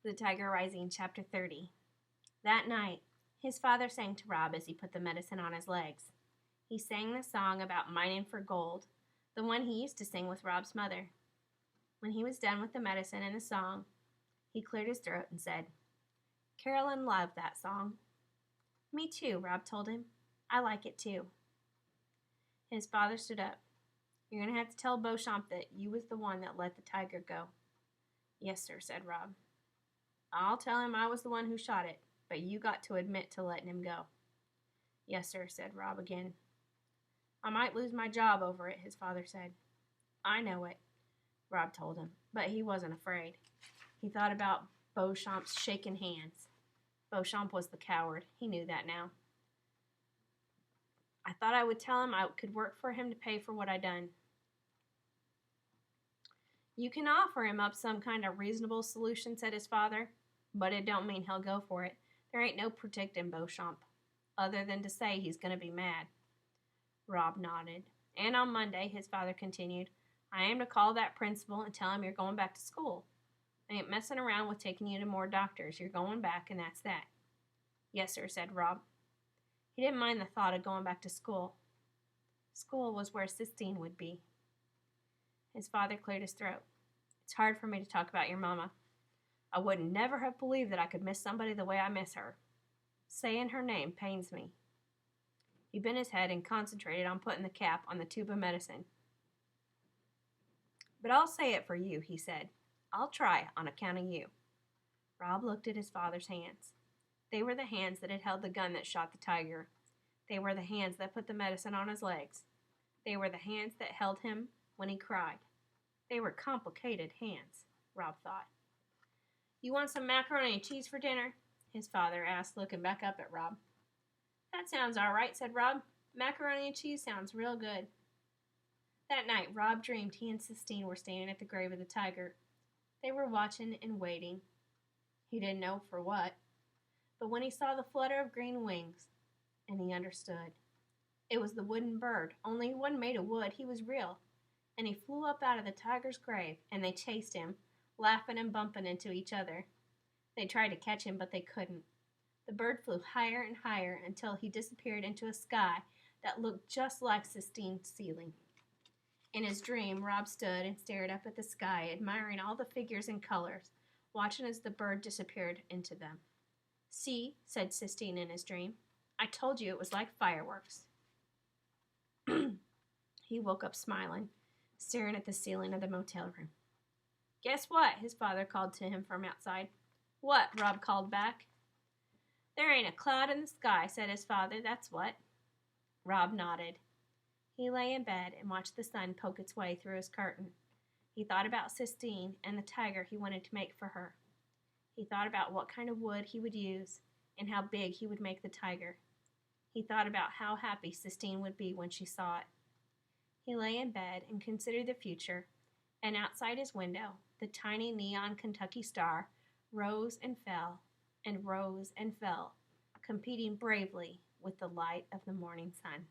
The Tiger Rising, Chapter 30. That night, his father sang to Rob as he put the medicine on his legs. He sang the song about mining for gold, the one he used to sing with Rob's mother. When he was done with the medicine and the song, he cleared his throat and said, "Carolyn loved that song." "Me too," Rob told him. "I like it too." His father stood up. "You're going to have to tell Beauchamp that you was the one that let the tiger go." "Yes, sir," said Rob. "I'll tell him I was the one who shot it, but you got to admit to letting him go." "Yes, sir," said Rob again. "I might lose my job over it," his father said. "I know it," Rob told him, but he wasn't afraid. He thought about Beauchamp's shaking hands. Beauchamp was the coward. He knew that now. "I thought I would tell him I could work for him to pay for what I done." "You can offer him up some kind of reasonable solution," said his father, "but it don't mean he'll go for it. There ain't no protecting Beauchamp, other than to say he's going to be mad." Rob nodded. "And on Monday," his father continued, "I am to call that principal and tell him you're going back to school. I ain't messing around with taking you to more doctors. You're going back, and that's that." "Yes, sir," said Rob. He didn't mind the thought of going back to school. School was where Sistine would be. His father cleared his throat. "It's hard for me to talk about your mama. I would never have believed that I could miss somebody the way I miss her. Saying her name pains me." He bent his head and concentrated on putting the cap on the tube of medicine. "But I'll say it for you," he said. "I'll try on account of you." Rob looked at his father's hands. They were the hands that had held the gun that shot the tiger. They were the hands that put the medicine on his legs. They were the hands that held him when he cried. They were complicated hands, Rob thought. "You want some macaroni and cheese for dinner?" his father asked, looking back up at Rob. "That sounds all right," said Rob. "Macaroni and cheese sounds real good." That night, Rob dreamed he and Sistine were standing at the grave of the tiger. They were watching and waiting. He didn't know for what, but when he saw the flutter of green wings, and he understood. It was the wooden bird, only he wasn't made of wood, he was real. And he flew up out of the tiger's grave, and they chased him, laughing and bumping into each other. They tried to catch him, but they couldn't. The bird flew higher and higher until he disappeared into a sky that looked just like Sistine's ceiling. In his dream, Rob stood and stared up at the sky, admiring all the figures and colors, watching as the bird disappeared into them. "See," said Sistine in his dream, "I told you it was like fireworks." He woke up smiling, staring at the ceiling of the motel room. "Guess what?" his father called to him from outside. "What?" Rob called back. "There ain't a cloud in the sky," said his father, "that's what." Rob nodded. He lay in bed and watched the sun poke its way through his curtain. He thought about Sistine and the tiger he wanted to make for her. He thought about what kind of wood he would use and how big he would make the tiger. He thought about how happy Sistine would be when she saw it. He lay in bed and considered the future, and outside his window, the tiny neon Kentucky star rose and fell, competing bravely with the light of the morning sun.